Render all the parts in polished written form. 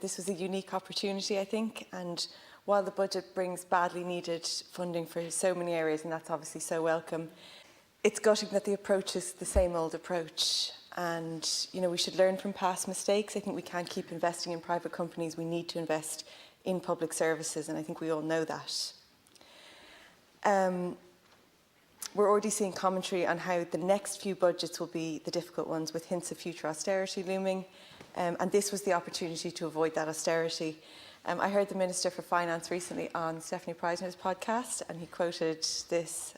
This was a unique opportunity, I think, and while the budget brings badly needed funding for so many areas, and that's obviously so welcome, it's gutting that the approach is the same old approach. And, we should learn from past mistakes. I think we can't keep investing in private companies. We need to invest in public services, and I think we all know that. We're already seeing commentary on how the next few budgets will be the difficult ones, with hints of future austerity looming. And this was the opportunity to avoid that austerity. I heard the Minister for Finance recently on Stephanie Preisner's podcast, and he quoted this,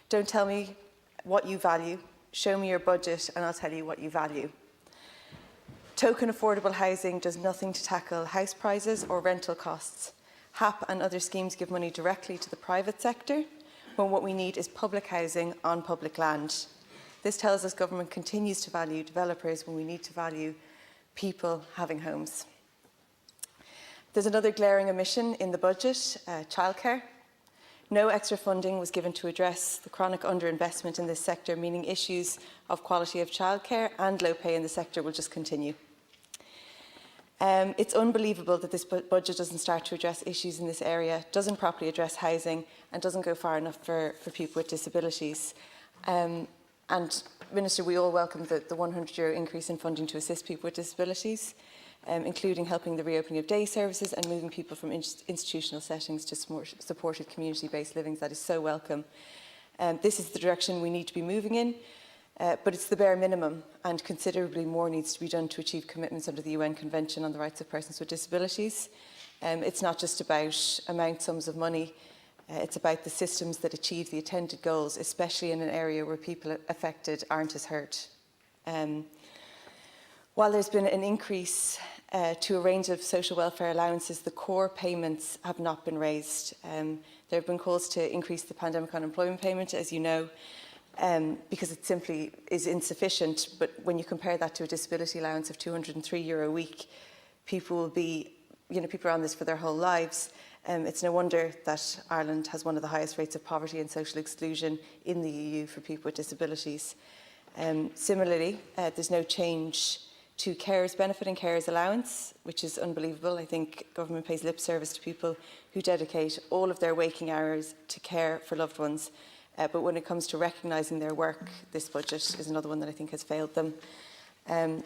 "Don't tell me what you value, show me your budget and I'll tell you what you value." Token affordable housing does nothing to tackle house prices or rental costs. HAP and other schemes give money directly to the private sector, when what we need is public housing on public land. This tells us government continues to value developers when we need to value people having homes. There's another glaring omission in the budget, childcare. No extra funding was given to address the chronic underinvestment in this sector, meaning issues of quality of childcare and low pay in the sector will just continue. It's unbelievable that this budget doesn't start to address issues in this area, doesn't properly address housing, and doesn't go far enough for people with disabilities. And Minister, we all welcome the €100 increase in funding to assist people with disabilities, including helping the reopening of day services and moving people from institutional settings to supported community-based livings. That is so welcome. This is the direction we need to be moving in, but it's the bare minimum, and considerably more needs to be done to achieve commitments under the UN Convention on the Rights of Persons with Disabilities. It's not just about amount sums of money, it's about the systems that achieve the intended goals, especially in an area where people affected aren't as hurt. While there's been an increase to a range of social welfare allowances, the core payments have not been raised. There have been calls to increase the pandemic unemployment payment, as you know, because it simply is insufficient. But when you compare that to a disability allowance of €203 a week, people will be, people are on this for their whole lives. It's no wonder that Ireland has one of the highest rates of poverty and social exclusion in the EU for people with disabilities. Similarly, there's no change to carers benefit and carers allowance, which is unbelievable. I think government pays lip service to people who dedicate all of their waking hours to care for loved ones. But when it comes to recognising their work, this budget is another one that I think has failed them. And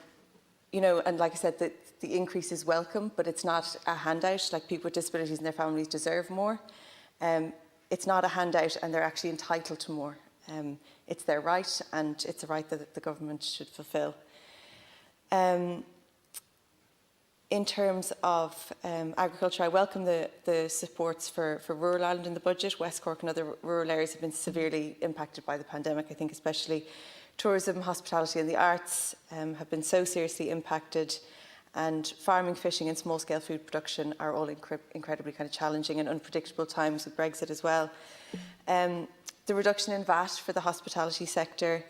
like I said, the increase is welcome, but it's not a handout. Like, people with disabilities and their families deserve more. It's not a handout, and they're actually entitled to more. It's their right, and it's a right that the government should fulfil. In terms of agriculture, I welcome the supports for rural Ireland in the budget. West Cork and other rural areas have been severely impacted by the pandemic. I think especially tourism, hospitality and the arts have been so seriously impacted, and farming, fishing and small-scale food production are all incredibly kind of challenging and unpredictable times, with Brexit as well. The reduction in VAT for the hospitality sector,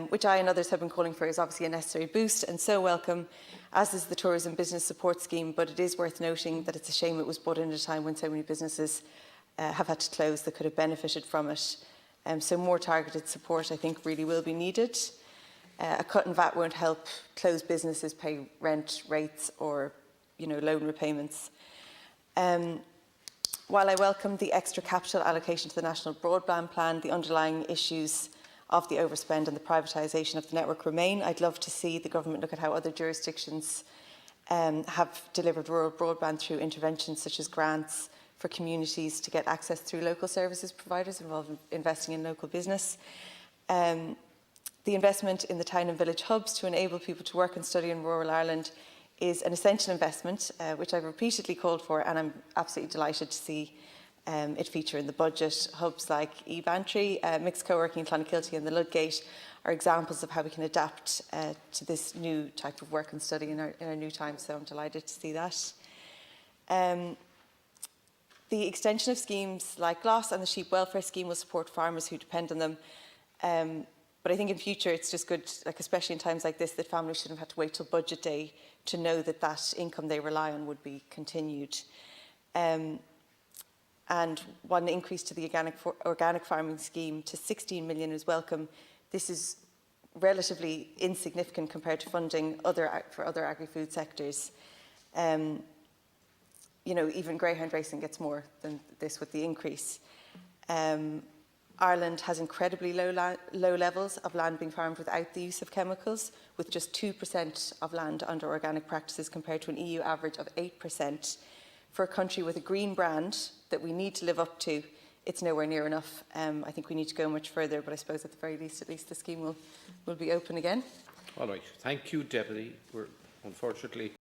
which I and others have been calling for, is obviously a necessary boost and so welcome, as is the Tourism Business Support Scheme. But it is worth noting that it's a shame it was brought in at a time when so many businesses have had to close that could have benefited from it. So more targeted support, I think, really will be needed. A cut in VAT won't help closed businesses pay rent, rates or loan repayments. While I welcome the extra capital allocation to the National Broadband Plan, the underlying issues of the overspend and the privatisation of the network remain. I'd love to see the government look at how other jurisdictions have delivered rural broadband through interventions such as grants for communities to get access through local services providers involved in investing in local business. The investment in the town and village hubs to enable people to work and study in rural Ireland is an essential investment, which I've repeatedly called for, and I'm absolutely delighted to see it feature in the budget. Hubs like eBantry, mixed co-working in Clonakilty and the Ludgate are examples of how we can adapt to this new type of work and study in our new times, so I'm delighted to see that. The extension of schemes like GLOS and the Sheep Welfare Scheme will support farmers who depend on them. But I think in future it's just good, especially in times like this, that families shouldn't have to wait till budget day to know that that income they rely on would be continued. And one increase to the organic farming scheme to 16 million is welcome. This is relatively insignificant compared to funding for other agri-food sectors. You know, even greyhound racing gets more than this with the increase. Ireland has incredibly low levels of land being farmed without the use of chemicals, with just 2% of land under organic practices compared to an EU average of 8%. For a country with a green brand that we need to live up to, it's nowhere near enough. I think we need to go much further, but I suppose at the very least, at least the scheme will be open again. All right. Thank you, Deputy. We're unfortunately